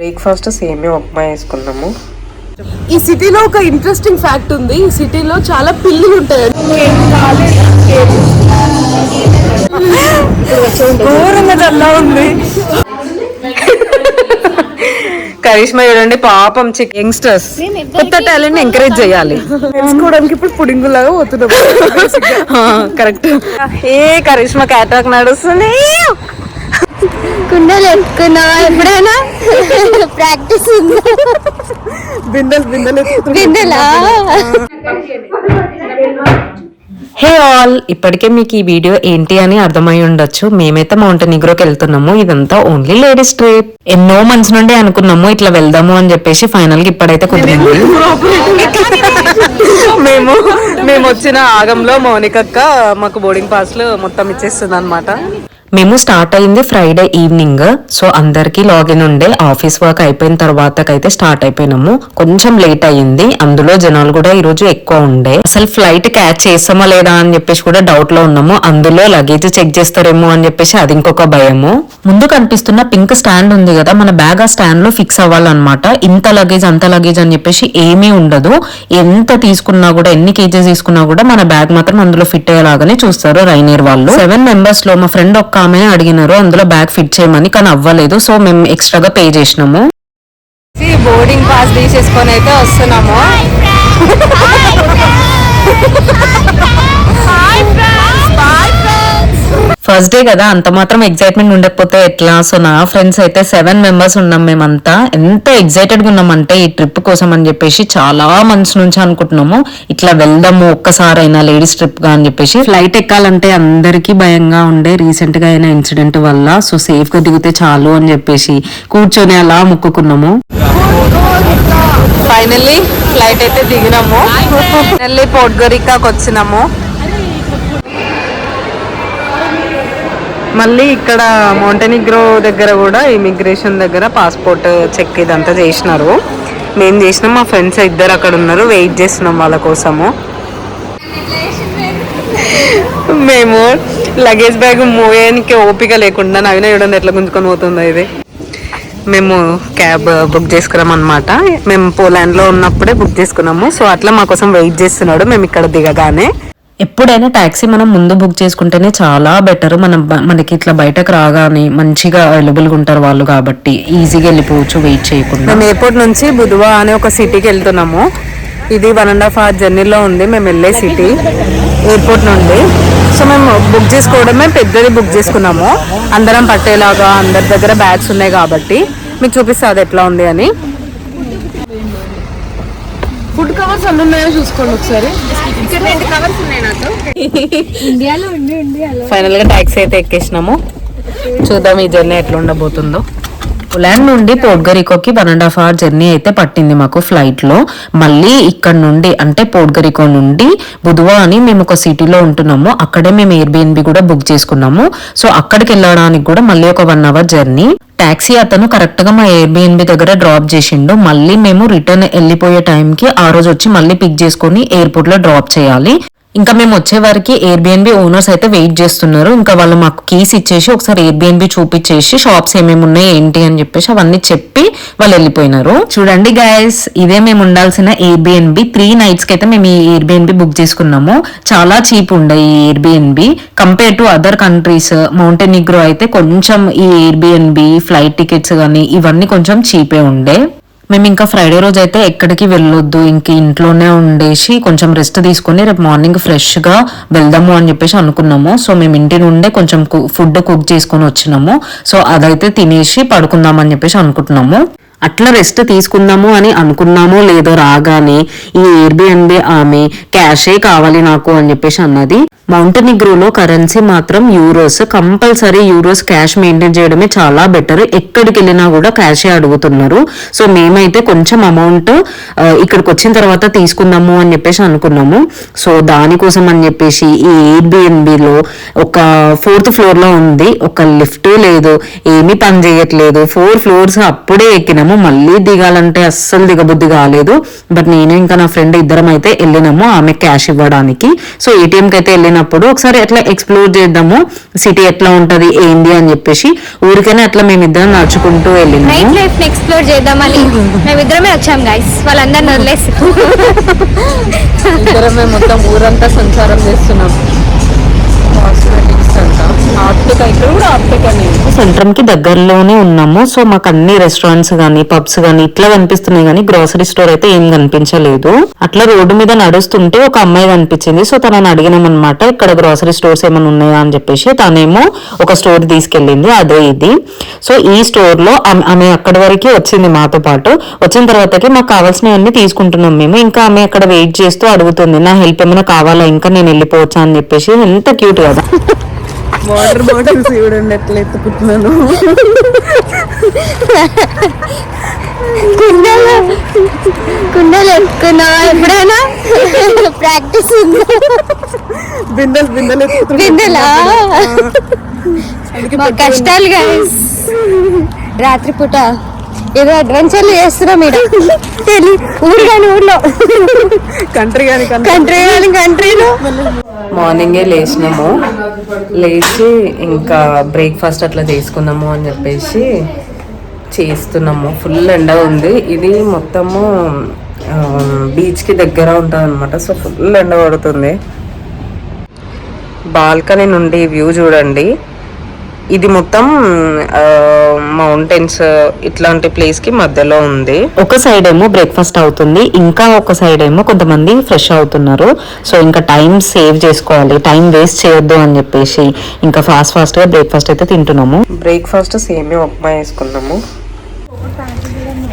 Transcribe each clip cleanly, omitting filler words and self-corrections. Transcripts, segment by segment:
Breakfast సేమియా ఉప్మా వేసుకున్నాము. ఈ సిటీలో ఒక ఇంట్రెస్టింగ్ ఫ్యాక్ట్ ఉంది. ఈ సిటీలో చాలా పిల్లులు ఉంటాయి. ఘోరంగా చల్లా ఉంది. కరిష్మా చూడండి పాపం యంగ్స్టర్స్ కొత్త టాలెంట్ ఎంకరేజ్ చేయాలి. తెలుసుకోవడానికి ఇప్పుడు పుడింగు లాగా పోతున్నాం. కరెక్ట్. ఏ కరిష్మా క్యాటాక్ నడుస్తుంది. కుండలు ఎత్తుకున్నావా ఎప్పుడైనా? ప్రాక్టీస్ బిందెలా? హే ఆల్, ఇప్పటికే మీకు ఈ వీడియో ఏంటి అని అర్థమై ఉండొచ్చు. మేమైతే మౌంటెనిగ్రోకి వెళ్తున్నాము. ఇదంతా ఓన్లీ లేడీస్ ట్రిప్. ఎన్నో మంత్స్ నుండి అనుకున్నాము ఇట్లా వెళ్దాము అని చెప్పేసి ఫైనల్ గా ఇప్పుడైతే కుదిరింది. మేము వచ్చిన ఆగంలో మౌనికక్క మాకు బోర్డింగ్ పాస్లు మొత్తం ఇచ్చేస్తుంది అనమాట. మేము స్టార్ట్ అయింది ఫ్రైడే ఈవినింగ్. సో అందరికి లాగిన్ ఉండే, ఆఫీస్ వర్క్ అయిపోయిన తర్వాతకైతే స్టార్ట్ అయిపోయినాము. కొంచెం లేట్ అయ్యింది, అందులో జనాలు కూడా ఈ రోజు ఎక్కువ ఉండే. అసలు ఫ్లైట్ క్యాచ్ చేస్తామా లేదా అని చెప్పేసి కూడా డౌట్ లో ఉన్నాము. అందులో లగేజ్ చెక్ చేస్తారేమో అని చెప్పేసి అది ఇంకొక భయము. ముందు కనిపిస్తున్న పింక్ స్టాండ్ ఉంది కదా, మన బ్యాగ్ ఆ స్టాండ్ లో ఫిక్స్ అవ్వాలన్నమాట. ఇంత లగేజ్ అంత లగేజ్ అని చెప్పేసి ఏమీ ఉండదు. ఎంత తీసుకున్నా కూడా, ఎన్ని కేజీస్ తీసుకున్నా కూడా మన బ్యాగ్ మాత్రం అందులో ఫిట్ అయ్యేలాగానే చూస్తారు రైనీర్ వాళ్ళు. 7 మెంబర్స్ లో మా ఫ్రెండ్ ఒక్క ఆమె అడిగినారు అందులో బ్యాగ్ ఫిట్ చేయమని, కానీ అవ్వలేదు. సో మేము ఎక్స్ట్రాగా పే చేసినాము. బోర్డింగ్ పాస్ తీసేసుకొని అయితే వస్తున్నాము. ఫస్ట్ డే కదా, అంత మాత్రం ఎక్సైట్మెంట్ ఉండకపోతే ఎట్లా. సో నా ఫ్రెండ్స్ అయితే 7 మెంబర్స్ ఉన్నాం. మేమంతా ఎంత ఎక్సైటెడ్ గా ఉన్నామంటే ఈ ట్రిప్ కోసం అని చెప్పేసి చాలా మంత్స్ నుంచి అనుకుంటున్నాము ఇట్లా వెళ్దాము ఒక్కసారైనా లేడీస్ ట్రిప్ గా అని చెప్పేసి. ఫ్లైట్ ఎక్కాలంటే అందరికీ భయంగా ఉండే రీసెంట్ గా అయిన ఇన్సిడెంట్ వల్ల. సో సేఫ్ గా దిగితే చాలు అని చెప్పేసి కూర్చొని అలా మొక్కుకున్నాము. ఫైనల్లీ ఫ్లైట్ అయితే దిగినాము. ఫైనల్లీ పోర్ట్గోరికాకి వచ్చినాము. మళ్ళీ ఇక్కడ మౌంటెనిగ్రో దగ్గర కూడా ఇమిగ్రేషన్ దగ్గర పాస్పోర్ట్ చెక్ ఇదంతా చేసినారు. మేము చేసినాం, మా ఫ్రెండ్స్ ఇద్దరు అక్కడ ఉన్నారు, వెయిట్ చేస్తున్నాం వాళ్ళ కోసము. మేము లగేజ్ బ్యాగ్ మోయడానికి ఓపిక లేకుండా నవీన చూడండి ఎట్లా గుంజుకొని పోతుందో. ఇది మేము క్యాబ్ బుక్ చేసుకున్నాం అనమాట. మేము పోలాండ్లో ఉన్నప్పుడే బుక్ చేసుకున్నాము. సో అట్లా మా కోసం వెయిట్ చేస్తున్నాడు. మేము ఇక్కడ దిగగానే ఎప్పుడైనా టాక్సీ మనం ముందు బుక్ చేసుకుంటేనే చాలా బెటర్. మనకి ఇట్లా బయటకు రాగానే మంచిగా అవైలబుల్గా ఉంటారు వాళ్ళు, కాబట్టి ఈజీగా వెళ్ళిపోవచ్చు వెయిట్ చేయకుండా. మేము ఎయిర్పోర్ట్ నుంచి బుధవా అనే ఒక సిటీకి వెళ్తున్నాము. ఇది 1.5 hour జర్నీలో ఉంది మేము వెళ్ళే సిటీ ఎయిర్పోర్ట్ నుండి. సో మేము బుక్ చేసుకోవడమే పెద్దది బుక్ చేసుకున్నాము, అందరం పట్టేలాగా. అందరి దగ్గర బ్యాగ్స్ ఉన్నాయి కాబట్టి మీకు చూపిస్తా అది ఎట్లా ఉంది అని. ఫుడ్ కవర్స్ అన్ని ఉన్నాయో చూసుకోండి ఒకసారి. ఫైనల్ గా టాక్సీ అయితే ఎక్కేసినాము. చూద్దాం ఈ జర్నీ ఎట్లా ఉండబోతుందో. పోలాండ్ నుండి పోర్ట్గోరికోకి 1.5 hour జర్నీ అయితే పట్టింది మాకు ఫ్లైట్ లో. మళ్ళీ ఇక్కడ నుండి అంటే పోర్ట్గోరికో నుండి బుధవా అని మేము ఒక సిటీలో ఉంటున్నాము. అక్కడే మేము ఎయిర్బిఎన్బి కూడా బుక్ చేసుకున్నాము. సో అక్కడికి వెళ్ళడానికి కూడా మళ్ళీ ఒక 1 hour జర్నీ. టాక్సీ అతను కరెక్ట్ గా మా ఎయిర్బిఎన్బి దగ్గర డ్రాప్ చేసిండు. మళ్ళీ మేము రిటర్న్ వెళ్ళిపోయే టైంకి ఆ రోజు వచ్చి మళ్ళీ పిక్ చేసుకుని ఎయిర్పోర్ట్ లో డ్రాప్ చేయాలి. ఇంకా మేము వచ్చే వారికి ఎయిర్బిఎన్బి ఓనర్స్ అయితే వెయిట్ చేస్తున్నారు. ఇంకా వాళ్ళు మాకు కీస్ ఇచ్చేసి ఒకసారి ఎయిర్బిఎన్బి చూపించేసి షాప్స్ ఏమేమి ఉన్నాయి ఏంటి అని చెప్పేసి అవన్నీ చెప్పి వాళ్ళు వెళ్ళిపోయినారు. చూడండి గైస్, ఇదే మేము ఉండాల్సిన ఎయిర్బిఎన్బి. 3 nights కి అయితే మేము ఈ ఎయిర్బిఎన్బి బుక్ చేసుకున్నాము. చాలా చీప్ ఉండే ఈ Airbnb compare to other countries. Montenegro అయితే కొంచెం ఈ ఎయిర్బిఎన్బి ఫ్లైట్ టికెట్స్ కానీ ఇవన్నీ కొంచెం చీపే ఉండే. మేము ఇంకా ఫ్రైడే రోజు అయితే ఎక్కడికి వెళ్ళొద్దు, ఇంక ఇంట్లోనే ఉండేసి కొంచెం రెస్ట్ తీసుకుని రేపు మార్నింగ్ ఫ్రెష్ గా వెళ్దాము అని చెప్పేసి అనుకున్నాము. సో మేము ఇంటి నుండే కొంచెం ఫుడ్ కుక్ చేసుకొని వచ్చినాము. సో అదైతే తినేసి పడుకుందాం అని చెప్పేసి అనుకుంటున్నాము. అట్లా రెస్ట్ తీసుకుందాము అని అనుకున్నామో లేదో రాగానే ఈ ఎయిర్బిఎన్బి ఆమె క్యాషే కావాలి నాకు అని చెప్పేసి అన్నది. మౌంటెనిగ్రోలో కరెన్సీ మాత్రం euros. Compulsory euros cash maintain చేయడమే చాలా బెటర్. ఎక్కడికి వెళ్ళినా కూడా క్యాషే అడుగుతున్నారు. సో మేమైతే కొంచెం అమౌంట్ ఇక్కడికి వచ్చిన తర్వాత తీసుకుందాము అని చెప్పేసి అనుకున్నాము. సో దానికోసం అని చెప్పేసి ఈ ఎయిర్బిఎన్బిలో ఒక 4th floor లో ఉంది. ఒక లిఫ్ట్ లేదు, ఏమీ పని చేయట్లేదు. 4 floors అప్పుడే ఎక్కినాం. వెళ్ళినాము. మళ్ళీ దిగాలంటే అస్సలు దిగబుద్ధి కాలేదు. బట్ నేను ఇంకా నా ఫ్రెండ్ ఇద్దరం అయితే వెళ్ళినాము ఆమె క్యాష్ ఇవ్వడానికి. సో ఏటీఎంకి అయితే వెళ్ళినప్పుడు ఒకసారి ఎట్లా ఎక్స్ప్లోర్ చేద్దాము సిటీ ఎట్లా ఉంటది ఏంది అని చెప్పేసి ఊరికైనా అట్లా మేమిద్దరం నడుచుకుంటూ వెళ్ళినాము. నైట్ లైఫ్ ని ఎక్స్ప్లోర్ చేద్దామని మేమిద్దరమే వచ్చాం గైస్, వాళ్ళందరిని వదిలేసి. ఇద్దరమే మొత్తం ఊరంతా సంచారం చేస్తున్నాం. సెంట్రమ్ కి దగ్గరలోనే ఉన్నాము. సో మాకు అన్ని రెస్టారెంట్స్ గానీ పబ్స్ గానీ ఇట్లా కనిపిస్తున్నాయి కానీ గ్రోసరీ స్టోర్ అయితే ఏం కనిపించలేదు. అట్లా రోడ్డు మీద నడుస్తుంటే ఒక అమ్మాయి కనిపించింది. సో తనని అడిగినామన్నమాట ఇక్కడ గ్రోసరీ స్టోర్స్ ఏమైనా ఉన్నాయా అని చెప్పేసి. తనేమో ఒక స్టోర్ తీసుకెళ్ళింది, అదే ఇది. సో ఈ స్టోర్ లో ఆమె అక్కడి వరకు వచ్చింది మాతో పాటు. వచ్చిన తర్వాతకి మాకు కావాల్సినవన్నీ తీసుకుంటున్నాం మేము. ఇంకా ఆమె అక్కడ వెయిట్ చేస్తూ అడుగుతుంది నా హెల్ప్ ఏమైనా కావాలా, ఇంకా నేను వెళ్ళిపోవచ్చా అని చెప్పేసి. ఎంత క్యూట్ కదా. వాటర్ బాటిల్స్ చూడండి ఎట్లా ఎత్తుకుంటున్నాను. కుండలు ఎత్తుకున్నావా ఎప్పుడైనా? ప్రాక్టీస్ ఉంది. బిందెలు బిందెలా? మా కష్టాలు గైస్. రాత్రిపూట ఏదో అడ్వెంచర్లు చేస్తున్నాం ఇక్కడ. ఊరు కానీ ఊర్లో, కంట్రీ కంట్రీలో. మార్నింగే లేచినాము. లేచి ఇంకా బ్రేక్ఫాస్ట్ అట్లా చేసుకుందాము అని చెప్పేసి చేస్తున్నాము. ఫుల్ ఎండ ఉంది. ఇది మొత్తము బీచ్కి దగ్గర ఉంటుంది అనమాట. సో ఫుల్ ఎండ పడుతుంది. బాల్కనీ నుండి వ్యూ చూడండి. ఇది మొత్తం మౌంటైన్స్ ఇట్లాంటి ప్లేస్ కి మధ్యలో ఉంది. ఒక సైడ్ ఏమో బ్రేక్ఫాస్ట్ అవుతుంది, ఇంకా ఒక సైడ్ ఏమో కొంతమంది ఫ్రెష్ అవుతున్నారు. సో ఇంకా టైం సేవ్ చేసుకోవాలి, టైం వేస్ట్ చేయొద్దు అని చెప్పేసి ఇంకా ఫాస్ట్ గా బ్రేక్ఫాస్ట్ అయితే తింటున్నాము. బ్రేక్ఫాస్ట్ సేమియా ఉప్మా వేసుకున్నాము.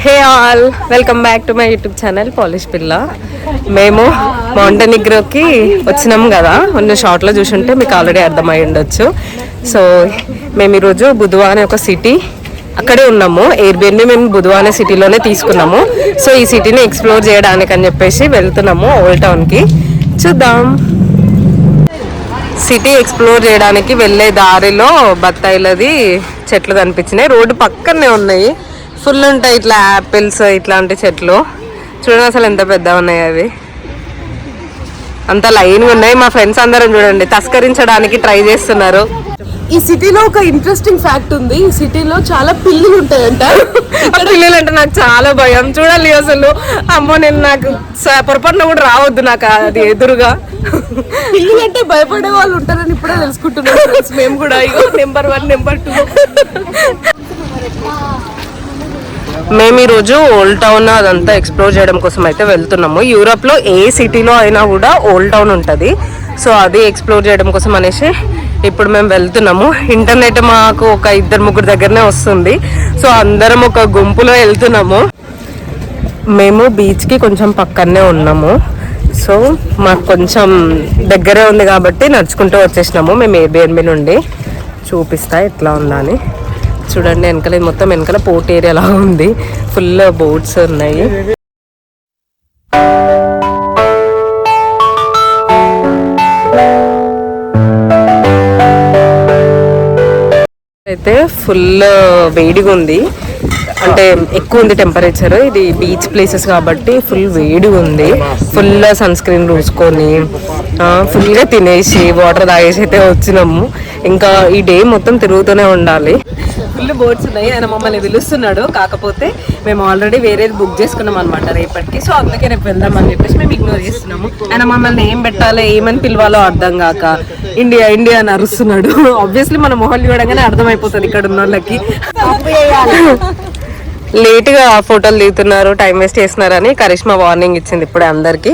Hey all, welcome back to my YouTube channel polish పిల్ల. మేము మౌంటెనిగ్రోకి వచ్చినాము కదా, ఉన్న షార్ట్లో చూసుంటే మీకు ఆల్రెడీ అర్థమై ఉండొచ్చు. సో మేము ఈరోజు బుధవా అనే ఒక సిటీ అక్కడే ఉన్నాము. ఎయిర్బిఎన్బి మేము బుధవా అనే సిటీలోనే తీసుకున్నాము. సో ఈ సిటీని ఎక్స్ప్లోర్ చేయడానికి అని చెప్పేసి వెళ్తున్నాము ఓల్డ్ టౌన్కి. చూద్దాం. సిటీ ఎక్స్ప్లోర్ చేయడానికి వెళ్ళే దారిలో బత్తాయిలది చెట్లు కనిపించినాయి. రోడ్డు పక్కనే ఉన్నాయి. ఫుల్ ఉంటాయి ఇట్లా యాపిల్స్ ఇట్లాంటి చెట్లు. చూడండి అసలు ఎంత పెద్దగా ఉన్నాయి అవి. అంత లైన్గా ఉన్నాయి. మా ఫ్రెండ్స్ అందరం చూడండి తస్కరించడానికి ట్రై చేస్తున్నారు. ఈ సిటీలో ఒక ఇంట్రెస్టింగ్ ఫ్యాక్ట్ ఉంది. ఈ సిటీలో చాలా పిల్లులు ఉంటాయంట. పిల్లలు అంటే నాకు చాలా భయం. చూడాలి అసలు అమ్మో, నేను నాకు పొరపాటున కూడా రావద్దు నాకు అది ఎదురుగా. పిల్లులు అంటే భయపడే వాళ్ళు ఉంటారని ఇప్పుడే తెలుసుకుంటున్నాం ఫ్రెండ్స్. మేము కూడా ఇగో నెంబర్ 1 నెంబర్ 2. మేము ఈరోజు ఓల్డ్ టౌన్ అదంతా ఎక్స్ప్లోర్ చేయడం కోసం అయితే వెళ్తున్నాము. యూరోప్లో ఏ సిటీలో అయినా కూడా ఓల్డ్ టౌన్ ఉంటుంది. సో అది ఎక్స్ప్లోర్ చేయడం కోసం అనేసి ఇప్పుడు మేము వెళ్తున్నాము. ఇంటర్నెట్ మాకు ఒక 2-3 దగ్గరనే వస్తుంది. సో అందరం ఒక గుంపులో వెళ్తున్నాము. మేము బీచ్కి కొంచెం పక్కనే ఉన్నాము. సో మాకు కొంచెం దగ్గరే ఉంది కాబట్టి నడుచుకుంటూ వచ్చేసినాము. మేము ఎయిర్బిఎన్బి నుండి చూపిస్తా ఎట్లా ఉందా అని. చూడండి వెనకాల, మొత్తం వెనకాల పోర్ట్ ఏరియా లాగా ఉంది. ఫుల్ బోట్స్ ఉన్నాయి. అయితే ఫుల్ వేడిగా ఉంది, అంటే ఎక్కువ ఉంది టెంపరేచర్. ఇది బీచ్ ప్లేసెస్ కాబట్టి ఫుల్ వేడిగా ఉంది. ఫుల్ సన్ స్క్రీన్ పూసుకొని ఫుల్గా తినేసి వాటర్ తాగేసి అయితే వచ్చినాము. ఇంకా ఈ డే మొత్తం తిరుగుతూనే ఉండాలి. ఫుల్ బోట్స్ ఉన్నాయి. ఆయన మమ్మల్ని పిలుస్తున్నాడు, కాకపోతే మేము ఆల్రెడీ వేరేది బుక్ చేసుకున్నాం అనమాట రేపటికి. సో అందుకే రేపు వెళ్దామని చెప్పేసి మేము ఇగ్నోర్ చేస్తున్నాము. ఆయన మమ్మల్ని ఏం పెట్టాలో ఏమని పిలవాలో అర్థం కాక ఇండియా ఇండియా అని అరుస్తున్నాడు. ఆబ్వియస్లీ మన మొహల్ చూడగానే అర్థమైపోతుంది ఇక్కడ ఉన్న వాళ్ళకి. లేట్గా ఫోటోలు దిగుతున్నారు, టైం వేస్ట్ చేస్తున్నారని కరిష్మా వార్నింగ్ ఇచ్చింది ఇప్పుడే అందరికి.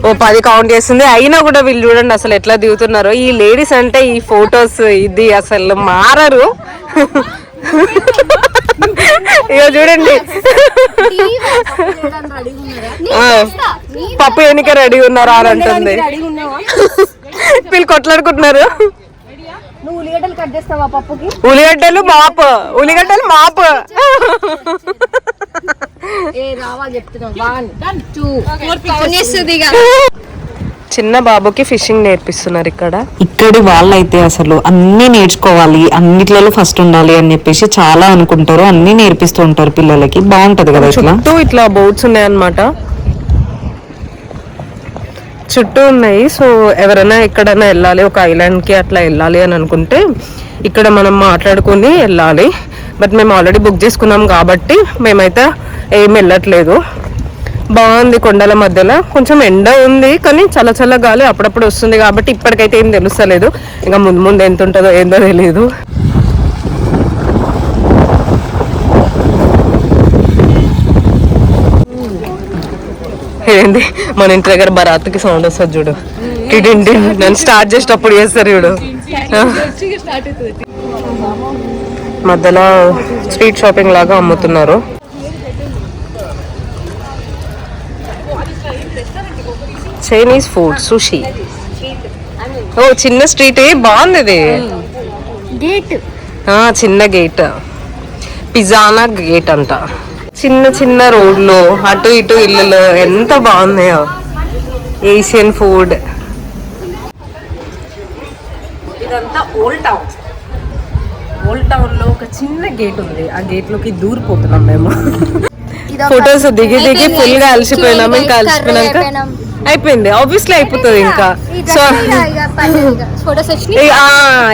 ఓ 10 కౌంట్ చేస్తుంది. అయినా కూడా వీళ్ళు చూడండి అసలు ఎట్లా దిగుతున్నారో. ఈ లేడీస్ అంటే ఈ ఫొటోస్ ఇది అసలు మారరు. ఇక చూడండి పప్పు ఎన్నిక రెడీ ఉన్నారా అని అంటుంది. వీళ్ళు కొట్లాడుకుంటున్నారు. ఉల్లిగడ్డలు మాపు, ఉల్లిగడ్డలు మాపు. చిన్న బాబుకి ఫిషింగ్ నేర్పిస్తున్నారు ఇక్కడ. ఇక్కడి వాళ్ళైతే అసలు అన్ని నేర్చుకోవాలి, అన్నిట్లలో ఫస్ట్ ఉండాలి అని చెప్పేసి చాలా అనుకుంటారు, అన్ని నేర్పిస్తూ ఉంటారు పిల్లలకి. బాగుంటది కదా. చుట్టూ ఇట్లా బోట్స్ ఉన్నాయన్నమాట, చుట్టూ ఉన్నాయి. సో ఎవరైనా ఎక్కడైనా వెళ్ళాలి, ఒక ఐలాండ్ కి అట్లా వెళ్ళాలి అని అనుకుంటే ఇక్కడ మనం మాట్లాడుకుని వెళ్ళాలి. బట్ మేము ఆల్రెడీ బుక్ చేసుకున్నాం కాబట్టి మేమైతే ఏం వెళ్ళట్లేదు. బాగుంది, కొండల మధ్యలో కొంచెం ఎండ ఉంది కానీ చల్ల చల్ల గాలి అప్పుడప్పుడు వస్తుంది కాబట్టి ఇప్పటికైతే ఏం తెలుస్తలేదు. ఇంకా ముందు ముందు ఎంత ఉంటుందో ఏందో తెలియదు. ఏంది మన ఇంటి దగ్గర బరాత్కి సౌండ్ వస్తుంది చూడు, టిడింటి నేను స్టార్ట్ చేసేటప్పుడు చేస్తారు చూడు. మధ్యలో స్ట్రీట్ షాపింగ్ లాగా అమ్ముతున్నారు. Chinese food, Sushee. ఓ చిన్న స్ట్రీట్ బాగుంది ఇది. చిన్న గేట్, పిజ్జానా గేట్ అంట. చిన్న చిన్న రోడ్లు, అటు ఇటు ఇల్లులు ఎంత బాగున్నాయో. Asian food. ఇదంతా ఓల్డ్ టౌన్. ఓల్డ్ టౌన్ లో ఒక చిన్న గేట్ ఉంది, ఆ గేట్ లోకి దూరిపోతున్నాం మేము. ఫొటోస్ దిగి దిగి ఫుల్ గా అలసిపోయినాము. ఇంకా అలసిపోయినాక అయిపోయింది, ఆబ్వియస్లీ అయిపోతుంది ఇంకా. సో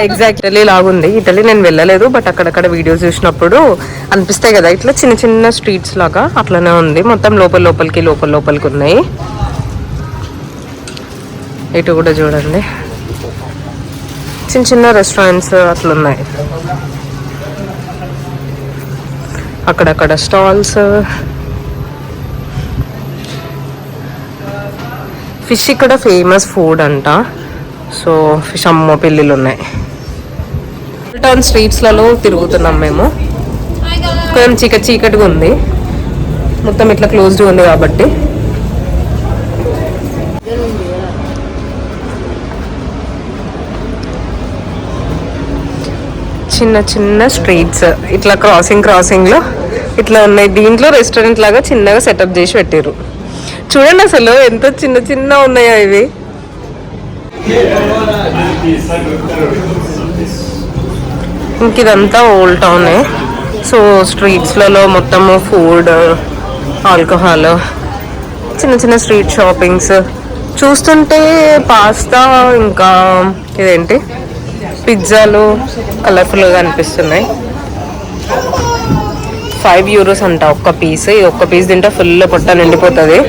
ఎగ్జాక్ట్లీ లాగుంది. ఇటలీ నేను వెళ్ళలేదు, బట్ అక్కడక్కడ వీడియోస్ చూసినప్పుడు అనిపిస్తాయి కదా ఇట్లా చిన్న చిన్న స్ట్రీట్స్ లాగా, అట్లనే ఉంది. మొత్తం లోపలికి ఉన్నాయి. ఇటు కూడా చూడండి చిన్న చిన్న రెస్టారెంట్స్ అట్లున్నాయి, అక్కడక్కడ స్టాల్స్. ఫిష్ ఇక్కడ ఫేమస్ ఫుడ్ అంట. సో ఫిష్ అమ్మో పెళ్ళిళ్ళు ఉన్నాయి. టౌన్ స్ట్రీట్స్లలో తిరుగుతున్నాం మేము. కొంచెం చీకటిగా ఉంది, మొత్తం ఇట్లా క్లోజ్డ్ ఉంది కాబట్టి. చిన్న చిన్న స్ట్రీట్స్ ఇట్లా క్రాసింగ్ లో ఇట్లా ఉన్నాయి. దీంట్లో రెస్టారెంట్ లాగా చిన్నగా సెటప్ చేసి పెట్టారు. చూడండి అసలు ఎంత చిన్న చిన్న ఉన్నాయో ఇవి. ఇంక ఇదంతా ఓల్డ్ టౌనే. సో స్ట్రీట్స్లలో మొత్తము ఫుడ్, ఆల్కహాల్, చిన్న చిన్న స్ట్రీట్ షాపింగ్స్. చూస్తుంటే పాస్తా ఇంకా ఇదేంటి పిజ్జాలు కలర్ఫుల్గా అనిపిస్తున్నాయి. 5 euros అంట ఒక్క పీస్. ఈ ఒక్క పీస్ తింటే ఫుల్ పొట్ట నిండిపోతుంది.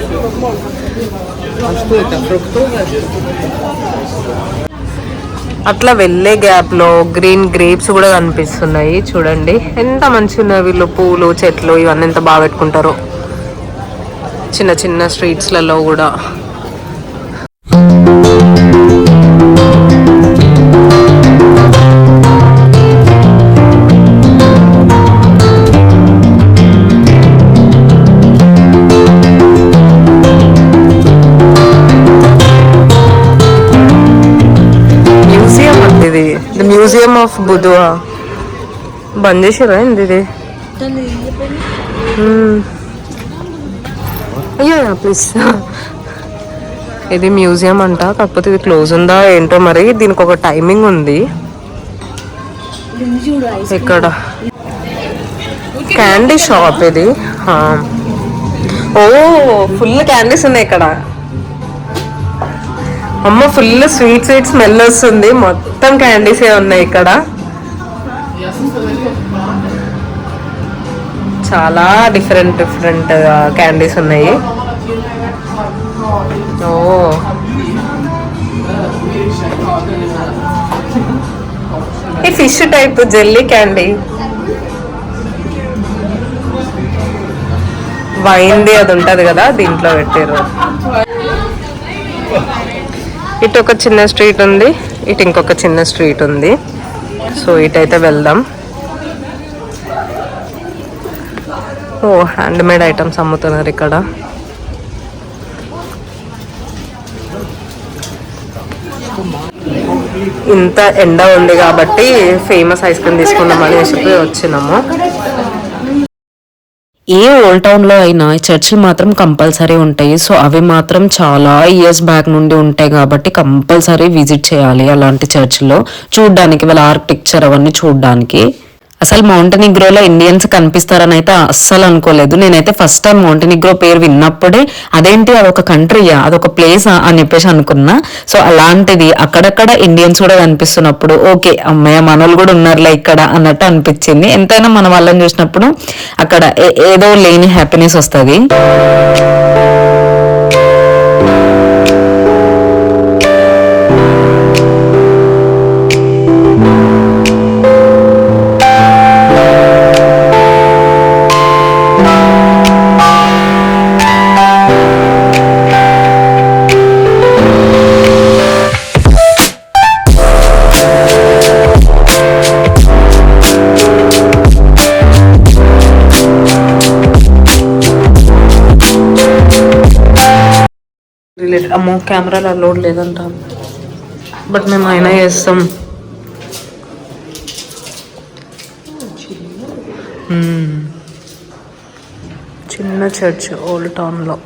అట్లా వెళ్ళే గ్యాప్ లో గ్రీన్ గ్రేప్స్ కూడా కనిపిస్తున్నాయి. చూడండి ఎంత మంచిగా ఉన్నాయి. వీళ్ళు పూలు, చెట్లు ఇవన్నీ ఎంత బాగా పెట్టుకుంటారో చిన్న చిన్న స్ట్రీట్స్లలో కూడా. మ్యూజియం ఆఫ్ బుధువా బంద్ చేసారా ఏంది ఇది? అయ్యో ప్లీజ్. ఇది మ్యూజియం అంట, కాకపోతే ఇది క్లోజ్ ఉందా ఏంటో మరి. దీనికి ఒక టైమింగ్ ఉంది. ఇక్కడ క్యాండీ షాప్ ఇది. ఓ ఫుల్ క్యాండీస్ ఉన్నాయి ఇక్కడ. అమ్మ ఫుల్ స్వీట్ స్మెల్ వస్తుంది. మొత్తం క్యాండీసే ఉన్నాయి ఇక్కడ. చాలా డిఫరెంట్ క్యాండీస్ ఉన్నాయి. ఓ ఈ ఫిష్ టైప్ జెల్లీ క్యాండీ. వైన్ది అది ఉంటది కదా, దీంట్లో పెట్టారు. ఇటు ఒక చిన్న స్ట్రీట్ ఉంది, ఇటు ఇంకొక చిన్న స్ట్రీట్ ఉంది. సో ఇటైతే వెళ్దాం. ఓ హ్యాండ్ మేడ్ ఐటమ్స్ అమ్ముతున్నారు ఇక్కడ. ఇంత ఎండ ఉంది కాబట్టి ఫేమస్ ఐస్ క్రీమ్ తీసుకుందామని చెప్పి వచ్చినాము. ఏ ఓల్డ్ టౌన్ లో అయినా చర్చిలు మాత్రం కంపల్సరీ ఉంటాయి. సో అవి మాత్రం చాలా ఇయర్స్ బ్యాక్ నుండి ఉంటాయి కాబట్టి కంపల్సరీ విజిట్ చేయాలి అలాంటి చర్చిలో చూడడానికి, వాళ్ళ ఆర్కిటెక్చర్ అవన్నీ చూడడానికి. అసలు మౌంటెనిగ్రోలో ఇండియన్స్ కనిపిస్తారని అయితే అస్సలు అనుకోలేదు. నేనైతే ఫస్ట్ టైం మౌంటెనిగ్రో పేరు విన్నప్పుడే అదేంటి అదొక కంట్రీయా, అదొక ప్లేసా అని చెప్పేసి అనుకున్నా. సో అలాంటిది అక్కడక్కడ ఇండియన్స్ కూడా కనిపిస్తున్నప్పుడు ఓకే అమ్మయ్య మనోళ్ళు కూడా ఉన్నారులే ఇక్కడ అన్నట్టు అనిపించింది. ఎంతైనా మన వాళ్ళని చూసినప్పుడు అక్కడ ఏదో లేని హ్యాపీనెస్ వస్తుంది. అమ్మో కెమెరాలో అలోడ్ లేదంట, బట్ మేము అయినా చేస్తాం. చిన్న చర్చ్ ఓల్డ్ టౌన్లో.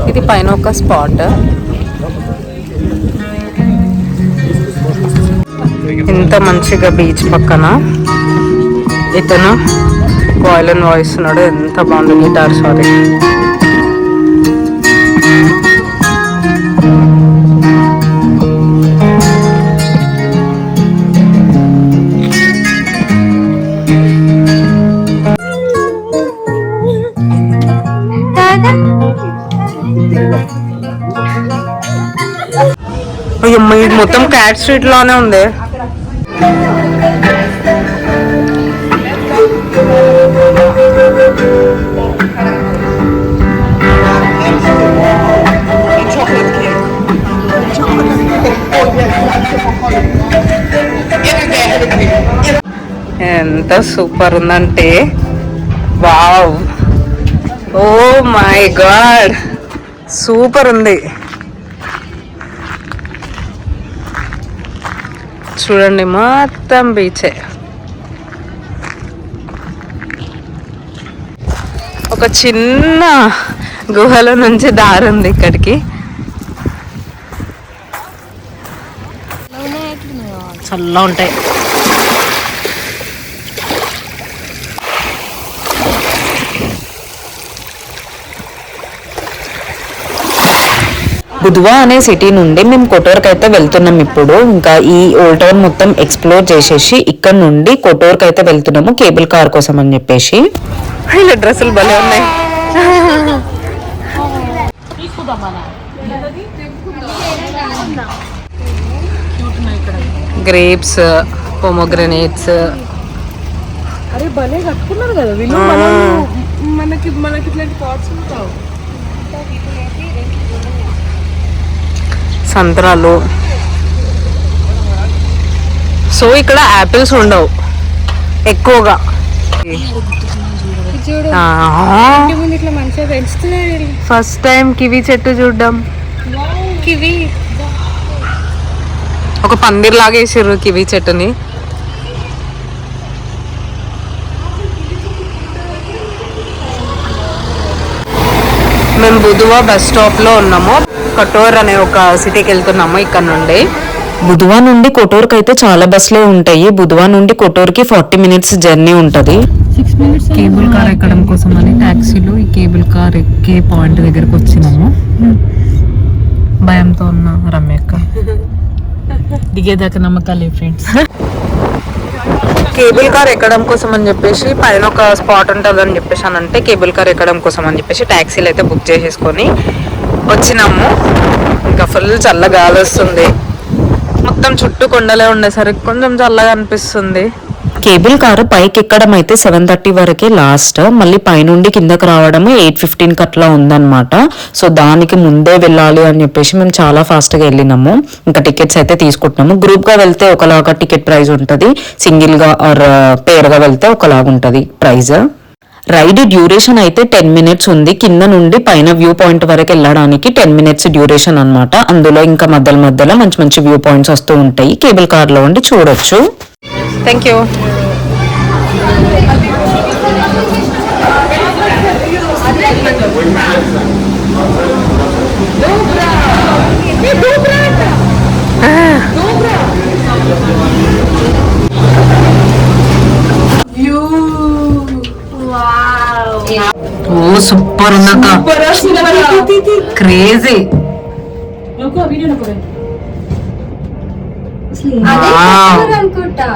ఇది పైన ఒక స్పాట్. ఇంత మంచిగా బీచ్ పక్కన ఇతను వయలిన్ వాయిస్తున్నాడు. ఎంత బాగుంది గిటార్. సారీ, ఇది మొత్తం క్యాట్ స్ట్రీట్ లోనే ఉంది. ఎంత సూపర్ ఉందంటే wow, oh my God, super ఉంది. చూడండి మొత్తం బీచే. ఒక చిన్న గుహలో నుంచి దారి ఉంది ఇక్కడికి. చల్లగా ఉంటాయి. బుధవా అనే సిటీ నుండి మేము కొటోర్కి అయితే వెళ్తున్నాం ఇప్పుడు. ఇంకా ఈ ఓల్డ్ టౌన్ మొత్తం ఎక్స్ప్లోర్ చేసేసి ఇక్కడ నుండి కొటోర్కి అయితే వెళ్తున్నాము కేబుల్ కార్ కోసం అని చెప్పేసి. ఇలా డ్రెస్సులు భలే ఉన్నాయి. Grapes, pomegranates. అరే భలే కట్టుకున్నారు కదా వీళ్ళు. మనకి ఇట్లాంటి పాట్స్ ఉంటావు. సంత్రాలు. సో ఇక్కడ యాపిల్స్ ఉండవు ఎక్కువగా. ఫస్ట్ టైం కివి చెట్టు చూడ్డం. కివి ఒక పందిర్ లాగా వేసారు కివి చెట్టుని. మేము బుధవా బస్ స్టాప్ లో ఉన్నాము. కటోర్ అనే ఒక సిటీకి వెళ్తున్నాము ఇక్కడ నుండి. బుధవా నుండి కొటోర్కి అయితే చాలా బస్సులే ఉంటాయి. బుధవా నుండి కొటోర్కి 40 minutes జర్నీ ఉంటది. కేబుల్ కార్ ఎక్కడం కోసం అని టాక్సీలో ఈ కేబుల్ కార్ ఎక్కే పాయింట్ దగ్గరకు వచ్చినాము. భయంతో ఉన్న రమ్యక్క దిగేదాకా నమ్మకాలే ఫ్రెండ్స్. కేబుల్ కార్ ఎక్కడం కోసం అని చెప్పేసి పైన ఒక స్పాట్ ఉంటుంది అని చెప్పేసి అని అంటే కేబుల్ కార్ ఎక్కడం కోసం అని చెప్పేసి ట్యాక్సీలు అయితే బుక్ చేసేసుకొని వచ్చినాము. ఇంకా ఫుల్ చల్లగా గాలి వస్తుంది. మొత్తం చుట్టూ కొండలే ఉండేసరికి కొంచెం చల్లగా అనిపిస్తుంది. కేబుల్ కారు పైకి ఎక్కడం అయితే 7:30 వరకే లాస్ట్, మళ్ళీ పైనుండి కిందకి రావడం 8:15 అట్లా ఉందన్నమాట. సో దానికి ముందే వెళ్ళాలి అని చెప్పేసి మేము చాలా ఫాస్ట్ గా వెళ్ళినాము. ఇంకా టికెట్స్ అయితే తీసుకుంటున్నాము. గ్రూప్ గా వెళ్తే ఒకలాగా టికెట్ ప్రైస్ ఉంటది, సింగిల్ గా ఆర్ పేర్ గా వెళ్తే ఒకలాగా ఉంటది ప్రైస్. రైడ్ డ్యూరేషన్ అయితే 10 minutes ఉంది. కింద నుండి పైన వ్యూ పాయింట్ వరకు వెళ్ళడానికి 10 minutes డ్యూరేషన్ అన్నమాట. అందులో ఇంకా మధ్యలో మంచి మంచి వ్యూ పాయింట్స్ వస్తూ ఉంటాయి. కేబుల్ కార్ లో ఉండి చూడొచ్చు. Thank you. ఓ సూపర్ ఉందక్క, క్రేజీ. అనుకుంటా.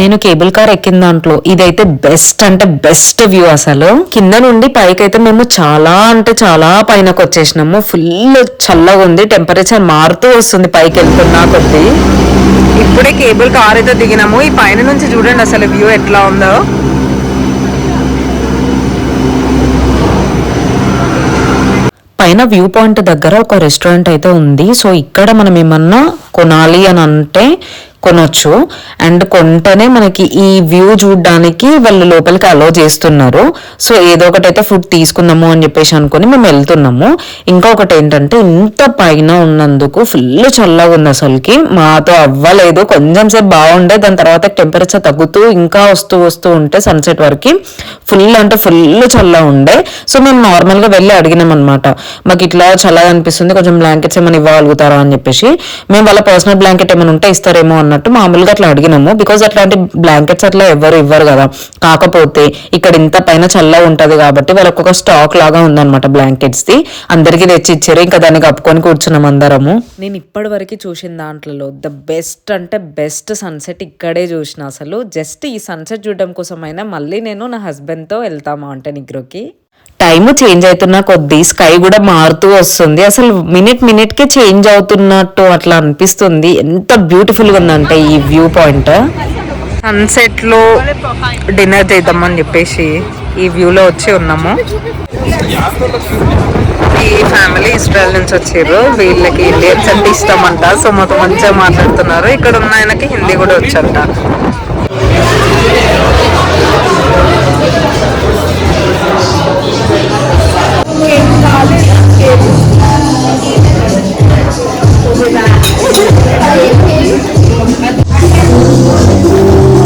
నేను కేబుల్ కార్ ఎక్కిన దాంట్లో ఇదైతే బెస్ట్ అంటే బెస్ట్ వ్యూ. అసలు కింద నుండి పైకి అయితే మేము చాలా అంటే చాలా పైనకు వచ్చేసినాము. ఫుల్ చల్లగా ఉంది, టెంపరేచర్ మారుతూ వస్తుంది పైకి వెళ్తున్నా కొద్ది. ఇప్పుడే కేబుల్ కార్ అయితే దిగినాము. ఈ పైన నుంచి చూడండి అసలు వ్యూ ఎట్లా ఉందో. పైన వ్యూ పాయింట్ దగ్గర ఒక రెస్టారెంట్ అయితే ఉంది. సో ఇక్కడ మనం ఏమన్నా కొనాలి అని అంటే కొనొచ్చు. అండ్ కొంటనే మనకి ఈ వ్యూ చూడడానికి వాళ్ళు లోపలికి అలో చేస్తున్నారు. సో ఏదో ఒకటైతే ఫుడ్ తీసుకుందాము అని చెప్పేసి అనుకుని మేము వెళ్తున్నాము. ఇంకొకటి ఏంటంటే ఇంత పైన ఉన్నందుకు ఫుల్ చల్లగా ఉంది. అసలుకి మాతో అవ్వలేదు. కొంచెం సేపు బాగుండే, దాని తర్వాత టెంపరేచర్ తగ్గుతూ ఇంకా వస్తూ ఉంటే సన్సెట్ వరకు ఫుల్ అంటే ఫుల్ చల్లగా ఉండే. సో మేము నార్మల్ గా వెళ్ళి అడిగినాం అనమాట, మాకు ఇట్లా చల్లగా అనిపిస్తుంది, కొంచెం బ్లాంకెట్స్ ఏమైనా ఇవ్వగలుగుతారా అని చెప్పేసి. మేము వాళ్ళ పర్సనల్ బ్లాంకెట్ ఏమైనా ఉంటే ఇస్తారేమో అన్నట్టు మామూలుగా అట్లా అడిగినాము. బికాజ్ అట్లాంటి బ్లాంకెట్స్ అట్లా ఎవరు ఇవ్వరు కదా. కాకపోతే ఇక్కడ ఇంత పైన చల్లగా ఉంటది కాబట్టి వాళ్ళకి ఒక స్టాక్ లాగా ఉందన్నమాట బ్లాంకెట్స్ ది. అందరికి తెచ్చి ఇచ్చారు. ఇంకా దాన్ని కప్పుకొని కూర్చున్నాం అందరము. నేను ఇప్పటి వరకు చూసిన దాంట్లో ద బెస్ట్ అంటే బెస్ట్ సన్సెట్ ఇక్కడే చూసిన. అసలు జస్ట్ ఈ సన్సెట్ చూడడం కోసమైనా మళ్ళీ నేను నా హస్బెండ్ తో వెళ్తామా అంటే నిగ్రోకి. టైమ్ చేంజ్ అవుతున్న కొద్దీ స్కై కూడా మారుతూ వస్తుంది. అసలు మినిట్ కే చేంజ్ అవుతున్నట్టు అట్లా అనిపిస్తుంది. ఎంత బ్యూటిఫుల్ గా ఉందంటే ఈ వ్యూ పాయింట్. సన్సెట్ లో డిన్నర్ చేద్దామని చెప్పేసి ఈ వ్యూ లో వచ్చి ఉన్నాము. ఈ ఫ్యామిలీ ఇస్రాయల్ నుంచి వచ్చారు. వీళ్ళకి ఇండియన్స్ అంటే ఇష్టం అంట. సో మొత్తం మంచిగా మాట్లాడుతున్నారు. ఇక్కడ ఉన్న ఆయనకి హిందీ కూడా వచ్చంట.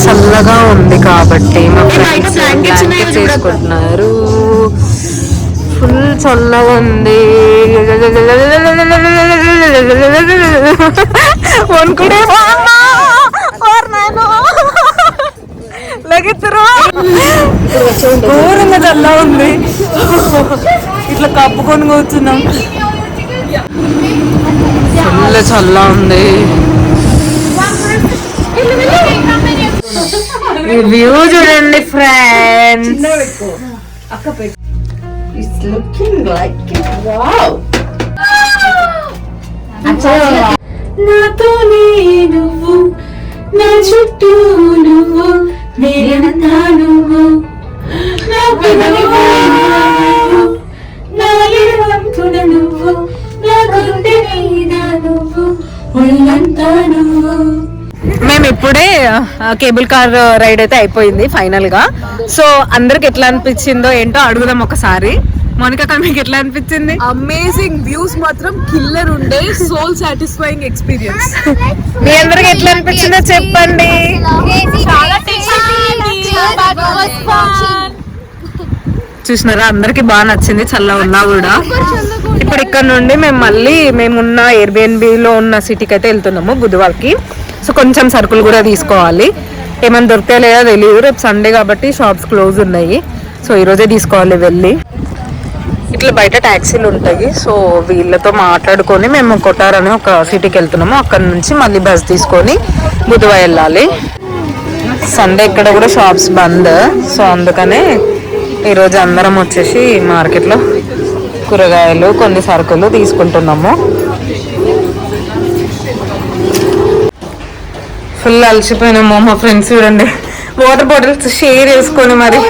చల్లగా ఉంది కాబట్టి మా ఫ్రెండ్స్ బ్లాంకెట్స్ వేసుకుంటున్నారు. ఫుల్ చల్లగా ఉంది. వణుకుడే ఘోరంగా చల్లగా ఉంది. ఇట్లా కప్పుకొని కూర్చున్నాం. ఫుల్ చల్లగా ఉంది. వ్యూ చూడండి ఫ్రెండ్స్. నాతోనే నువ్వు, నా చుట్టూ నువ్వు, నేనంతా నువ్వు, నా పెదవిపై నువ్వు, నా ఎడవంపున నువ్వు, నా గుండె మీద నువ్వు, ఒళ్ళంతా నువ్వు. మేము ఇప్పుడే కేబుల్ కార్ రైడ్ అయితే అయిపోయింది ఫైనల్ గా. సో అందరికి ఎట్లా అనిపించిందో ఏంటో అడుగుదాం ఒకసారి. మోనికా అక్క మీకు ఎట్లా అనిపించింది? అమేజింగ్ వ్యూస్ మాత్రం కిల్లర్ ఉండే. Soul satisfying experience. మీ అందరికి ఎట్లా అనిపించిందో చెప్పండి. చూసినారా, అందరికి బాగా నచ్చింది చల్ల ఉన్నా కూడా. ఇప్పుడు ఇక్కడ నుండి మేము మళ్ళీ మేమున్న ఎయిర్బిఎన్బి లో ఉన్న సిటీకి అయితే వెళ్తున్నాము, బుధవార్కి. సో కొంచెం సరుకులు కూడా తీసుకోవాలి. ఏమైనా దొరికితే లేదో తెలియదు. రేపు సండే కాబట్టి షాప్స్ క్లోజ్ ఉన్నాయి. సో ఈరోజే తీసుకోవాలి వెళ్ళి. ఇట్లా బయట ట్యాక్సీలు ఉంటాయి. సో వీళ్ళతో మాట్లాడుకొని మేము కొటార్ అని ఒక సిటీకి వెళ్తున్నాము. అక్కడ నుంచి మళ్ళీ బస్ తీసుకొని బుధవారం వెళ్ళాలి. సండే ఇక్కడ కూడా షాప్స్ బంద్. సో అందుకనే ఈరోజు అందరం వచ్చేసి మార్కెట్లో కూరగాయలు కొన్ని సరుకులు తీసుకుంటున్నాము. ఫుల్ అలసిపోయినాము. మా ఫ్రెండ్స్ చూడండి వాటర్ బాటిల్స్ షేర్ చేసుకొని మరి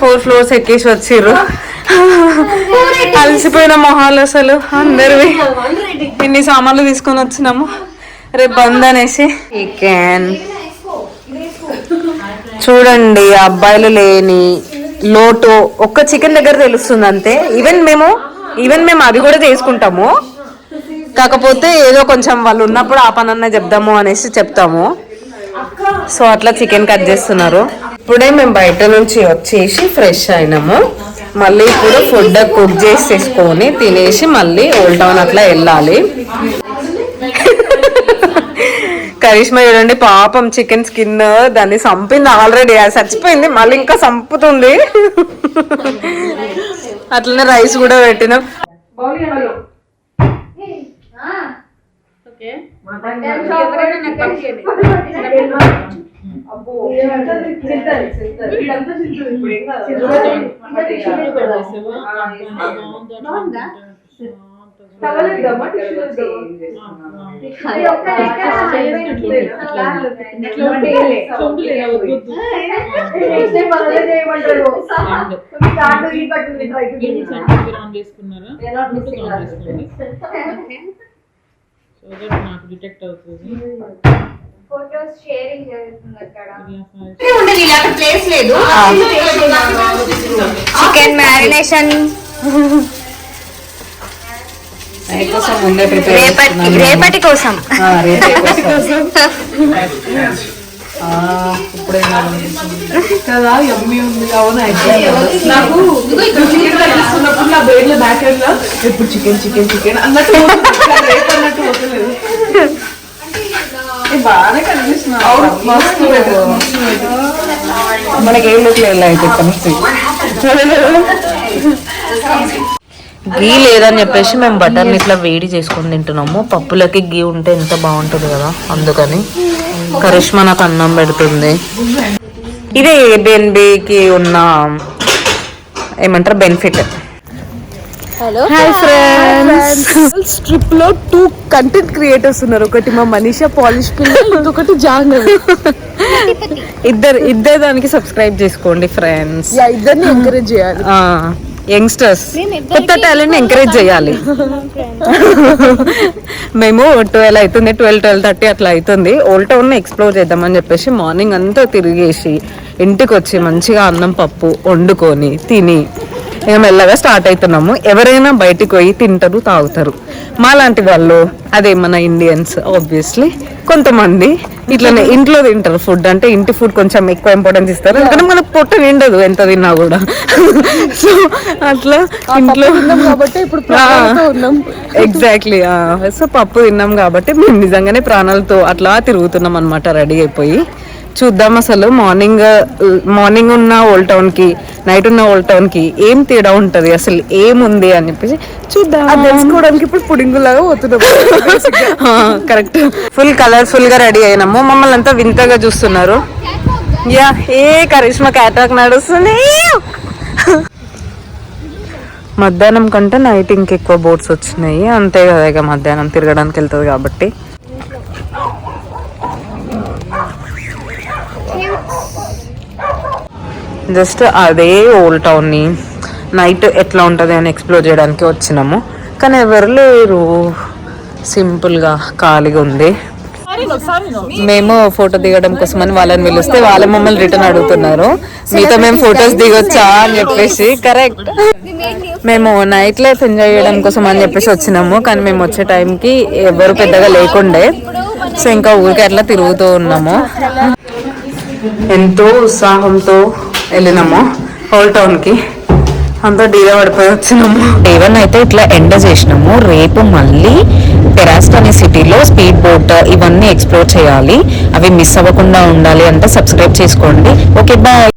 4 floors ఎక్కేసి వచ్చిర్రు. అలసిపోయిన మొహాలు అసలు అందరివి. ఇన్ని సామాన్లు తీసుకొని వచ్చినాము, రేపు బంద్ అనేసి. చికెన్ చూడండి, అబ్బాయిలు లేని లోటు ఒక్క చికెన్ దగ్గర తెలుస్తుంది అంతే. ఈవెన్ మేము అది కూడా చేసుకుంటాము, కాకపోతే ఏదో కొంచెం వాళ్ళు ఉన్నప్పుడు ఆ పనన్నా చెప్దాము అనేసి చెప్తాము. సో అట్లా చికెన్ కట్ చేస్తున్నారు. ఇప్పుడే మేము బయట నుంచి వచ్చేసి ఫ్రెష్ అయినాము. మళ్ళీ ఇప్పుడు ఫుడ్ కుక్ చేసేసుకొని తినేసి మళ్ళీ ఓల్డ్ టౌన్ అట్లా వెళ్ళాలి. కరిష్మా చూడండి పాపం చికెన్ స్కిన్ దాన్ని చంపింది ఆల్రెడీ, అది చచ్చిపోయింది మళ్ళీ ఇంకా చంపుతుంది. అట్లనే రైస్ కూడా పెట్టినాం. నాకు డిటెక్ట్ అవుతుంది. ఫోటోస్ షేరింగ్ జరుగుతుంది అక్కడ. ప్లేస్ లేదు. చికెన్ మ్యారినేషన్ రేపటి కోసం. కదా యమ్మీ ఉంది. అవును నాకు చికెన్ కలుస్తున్నప్పుడు నా బ్రెయిన్ లో బ్యాక్ ఎండ్ లో ఎప్పుడు చికెన్ చికెన్ చికెన్ అన్నట్టు అన్నట్టు పోతలేదు. బాగానే కనిపిస్తున్నావు, మస్తు మనకేం లేదు అయితే గీ లేదని చెప్పేసి మేము బటర్ని ఇట్లా వేడి చేసుకొని తింటున్నాము. పప్పులకి గీ ఉంటే ఎంత బాగుంటుంది కదా, అందుకని. కరిష్మా నాకు అన్నం పెడుతుంది. ఇదే ఏబిఎన్బికి ఉన్న ఏమంటారు బెనిఫిట్. హాయ్ ఫ్రెండ్స్, ట్రిప్ లో 2 కంటెంట్ క్రియేటర్స్ ఉన్నారు. ఒకటి మా మనీషా పాలిష్ పిల్ల, ఇంకొకటి జాహ్నవి. ఇద్దరు దానికి సబ్స్క్రైబ్ చేసుకోండి ఫ్రెండ్స్. ఇద్దరిని ఎంకరేజ్ చేయాలి. యంగ్స్టర్స్ కొత్త టాలెంట్ ఎంకరేజ్ చేయాలి. మేము 12 అవుతుంది, 12:30 అట్లా అవుతుంది. ఓల్డ్ టౌన్ ఎక్స్ప్లోర్ చేద్దామని చెప్పేసి మార్నింగ్ అంతా తిరిగేసి ఇంటికి వచ్చి మంచిగా అన్నం పప్పు వండుకొని తిని ఇక మెల్లగా స్టార్ట్ అవుతున్నాము. ఎవరైనా బయటికి పోయి తింటారు తాగుతారు. మా లాంటి వాళ్ళు, అదే మన ఇండియన్స్ ఆబ్వియస్లీ కొంతమంది ఇట్లనే ఇంట్లో తింటారు. ఫుడ్ అంటే ఇంటి ఫుడ్ కొంచెం ఎక్కువ ఇంపార్టెన్స్ ఇస్తారు, ఎందుకంటే మనకు పొట్ట నిండదు ఎంత తిన్నా కూడా. సో అట్లా ఇంట్లో కాబట్టి ఇప్పుడు ఎగ్జాక్ట్లీ. సో పప్పు తిన్నాం కాబట్టి మేము నిజంగానే ప్రాణాలతో అట్లా తిరుగుతున్నాం అనమాట, రెడీ అయిపోయి. చూద్దాం అసలు మార్నింగ్ ఉన్న ఓల్డ్ టౌన్ కి నైట్ ఉన్న ఓల్డ్ టౌన్ కి ఏం తేడా ఉంటది, అసలు ఏముంది అని చెప్పేసి చూద్దాం. తెలుసుకోవడానికి ఇప్పుడు పుడింగు లాగా పోతున్నాం. కరెక్ట్. ఫుల్ కలర్ఫుల్ గా రెడీ అయినాము. మమ్మల్ని అంతా వింతగా చూస్తున్నారు. యా ఏ కరిష్మా క్యాటాక్ నడుస్తుంది. మధ్యాహ్నం కంటే నైట్ ఇంకెక్కువ బోట్స్ వచ్చినాయి, అంతే కదా. ఇక మధ్యాహ్నం తిరగడానికి వెళ్తుంది కాబట్టి. జస్ట్ అదే ఓల్డ్ టౌన్ని నైట్ ఎట్లా ఉంటుంది అని ఎక్స్ప్లోర్ చేయడానికి వచ్చినాము. కానీ ఎవరు లేరు, సింపుల్గా ఖాళీగా ఉంది. మేము ఫోటో దిగడం కోసం అని వాళ్ళని పిలిస్తే వాళ్ళ మమ్మల్ని రిటర్న్ అడుగుతున్నారు, మీతో మేము ఫొటోస్ దిగొచ్చా అని చెప్పేసి. కరెక్ట్, మేము నైట్ లైఫ్ ఎంజాయ్ చేయడం కోసం అని చెప్పేసి వచ్చినాము. కానీ మేము వచ్చే టైంకి ఎవరు పెద్దగా లేకుండే, సో ఇంకా ఊరికి అట్లా తిరుగుతూ ఉన్నాము. ఎంతో ఉత్సాహంతో వెళ్ళినాము ఓల్డ్ టౌన్కి, అంతా డీలా పడిపోయి వచ్చినాము. ఏవన్ అయితే ఇట్లా ఎండ చేసినాము. రేపు మళ్ళీ టెరాస్ట్ అనే సిటీలో స్పీడ్ బోట్ ఇవన్నీ ఎక్స్ప్లోర్ చేయాలి. అవి మిస్ అవ్వకుండా ఉండాలి అంటే సబ్స్క్రైబ్ చేసుకోండి. Okay bye.